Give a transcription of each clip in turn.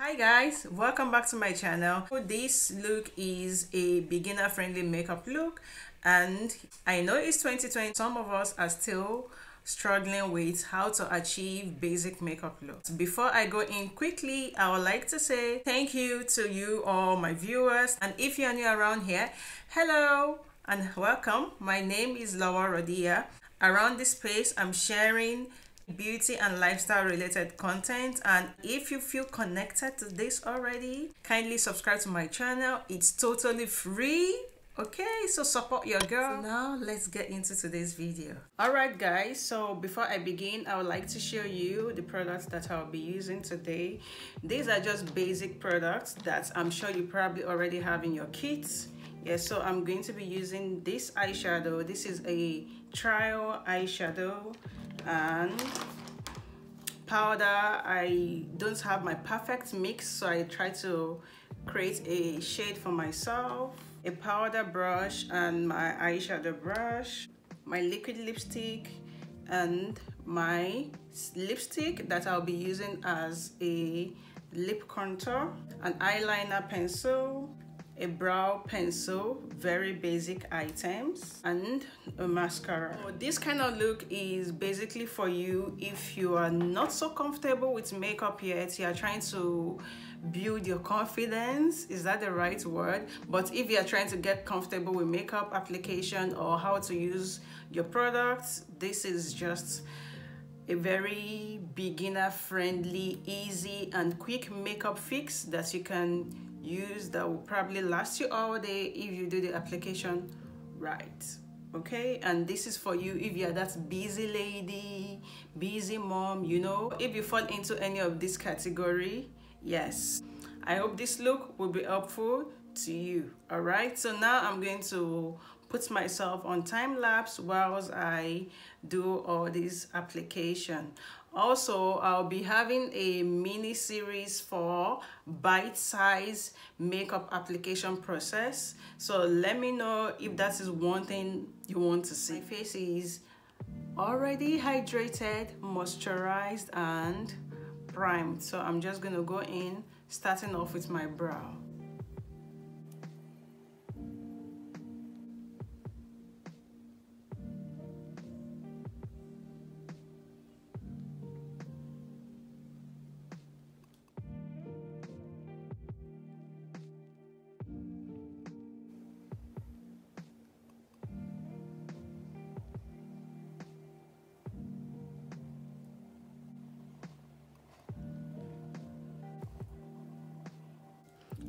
Hi guys, welcome back to my channel. This look is a beginner friendly makeup look, and I know it's 2020. Some of us are still struggling with how to achieve basic makeup looks. Before I go in quickly, I would like to say thank you to you all my viewers, and if you're new around here, hello and welcome. My name is Lawal Rodiyah. Around this space, I'm sharing beauty and lifestyle related content, and if you feel connected to this already, kindly subscribe to my channel. It's totally free. Okay, so support your girl. So now let's get into today's video. Alright guys, so before I begin, I would like to show you the products that I'll be using today. These are just basic products that I'm sure you probably already have in your kits. Yes, so I'm going to be using this eyeshadow. This is a trial eyeshadow and powder. I don't have my perfect mix, so I try to create a shade for myself. A powder brush and my eyeshadow brush, my liquid lipstick, and my lipstick that I'll be using as a lip contour, an eyeliner pencil, a brow pencil, very basic items, and a mascara. So this kind of look is basically for you if you are not so comfortable with makeup yet. You are trying to build your confidence, is that the right word? But if you are trying to get comfortable with makeup application or how to use your products, this is just a very beginner friendly, easy and quick makeup fix that you can use that will probably last you all day if you do the application right. Okay, and this is for you if you're that busy lady, busy mom, you know, if you fall into any of this category. Yes, I hope this look will be helpful to you. All right, so now I'm going to put myself on time lapse whilst I do all this application. Also, I'll be having a mini series for bite-size makeup application process. So let me know if that is one thing you want to see. My face is already hydrated, moisturized, and primed. So I'm just gonna go in, starting off with my brow.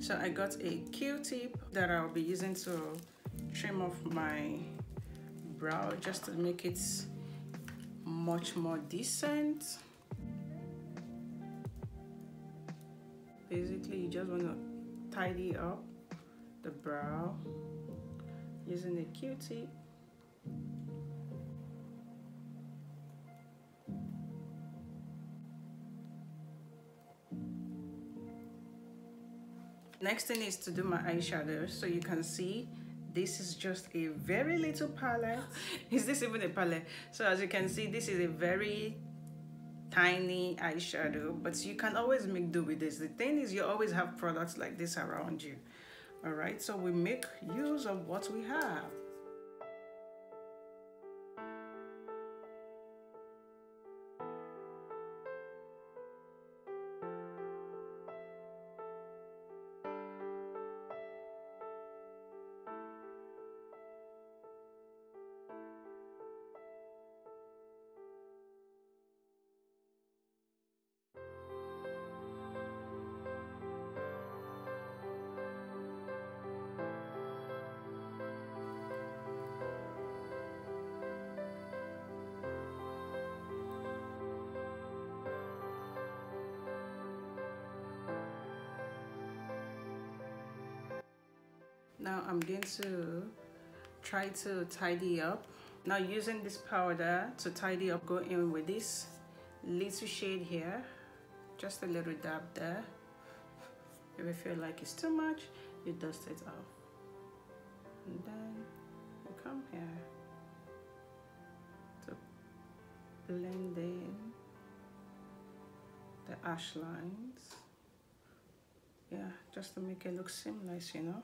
So I got a Q-tip that I'll be using to trim off my brow just to make it much more decent. Basically, you just want to tidy up the brow using a Q-tip. Next thing is to do my eyeshadow. So you can see this is just a very little palette. Is this even a palette? So as you can see, this is a very tiny eyeshadow, but you can always make do with this. The thing is, you always have products like this around you. All right, so we make use of what we have. Now I'm going to try to tidy up. Now using this powder to tidy up, go in with this little shade here, just a little dab there. If you feel like it's too much, you dust it off. And then you come here to blend in the ash lines Yeah, just to make it look seamless, you know.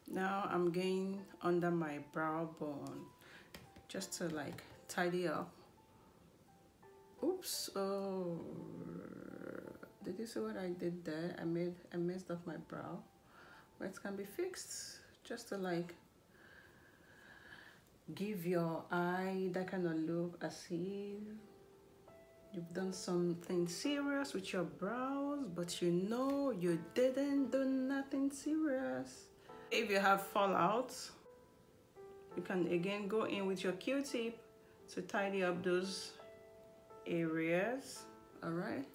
Now I'm going under my brow bone just to like tidy up. Oops, oh, did you see what I did there? I messed up my brow, but it can be fixed just to like give your eye that kind of look as if you've done something serious with your brows, but you know you didn't do nothing serious. If you have fallout, you can again go in with your Q-tip to tidy up those areas. All right.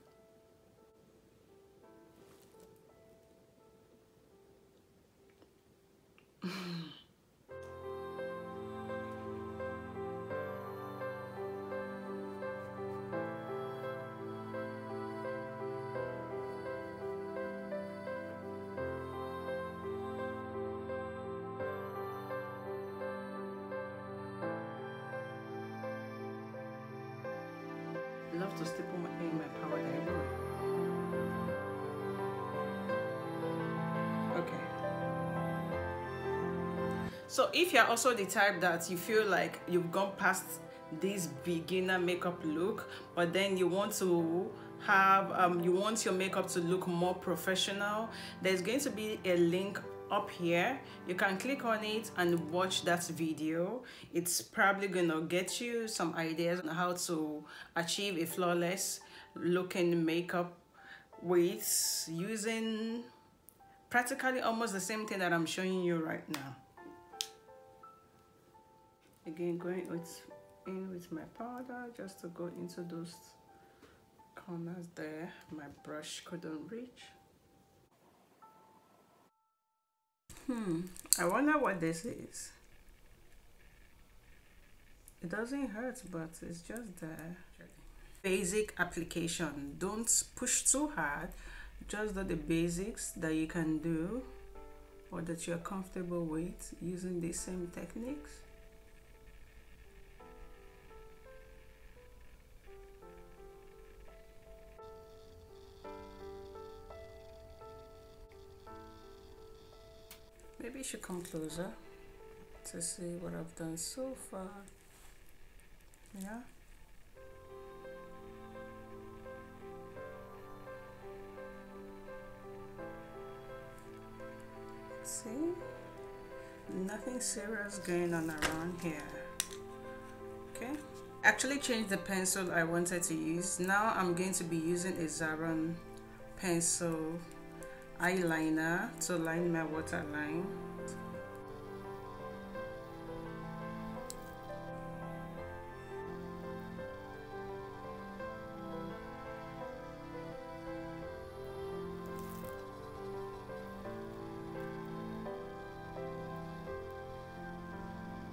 Love to stipple in my powder anyway. Okay. So if you're also the type that you feel like you've gone past this beginner makeup look, but then you want to have you want your makeup to look more professional, there's going to be a link up here. You can click on it and watch that video. It's probably gonna get you some ideas on how to achieve a flawless looking makeup with using practically almost the same thing that I'm showing you right now. Again, going in with my powder just to go into those corners there my brush couldn't reach. I wonder what this is. It doesn't hurt, but it's just there. Basic application. Don't push too hard. Just do the basics that you can do or that you're comfortable with using these same techniques. Maybe you should come closer to see what I've done so far. Yeah. See? Nothing serious going on around here. Okay. Actually changed the pencil I wanted to use. Now I'm going to be using a Zaron pencil eyeliner to line my waterline.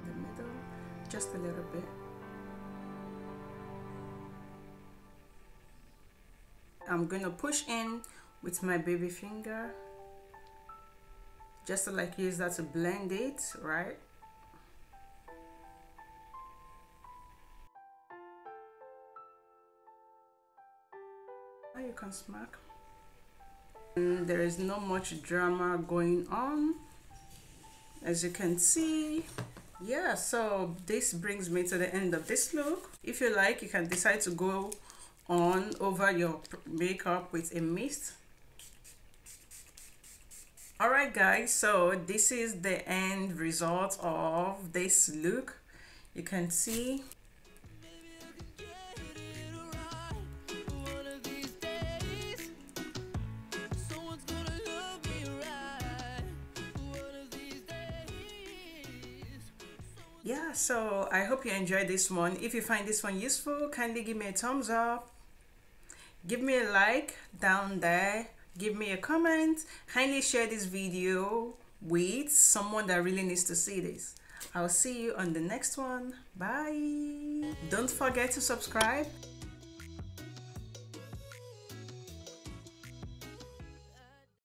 The middle, just a little bit. I'm gonna push in with my baby finger just to like use that to blend it, right? Now you can smack. And there is not much drama going on, as you can see. Yeah, so this brings me to the end of this look. If you like, you can decide to go on over your makeup with a mist. All right guys, so this is the end result of this look. You can see yeah, so I hope you enjoyed this one. If you find this one useful, kindly give me a thumbs up, give me a like down there, give me a comment, kindly share this video with someone that really needs to see this. I'll see you on the next one. Bye. Don't forget to subscribe.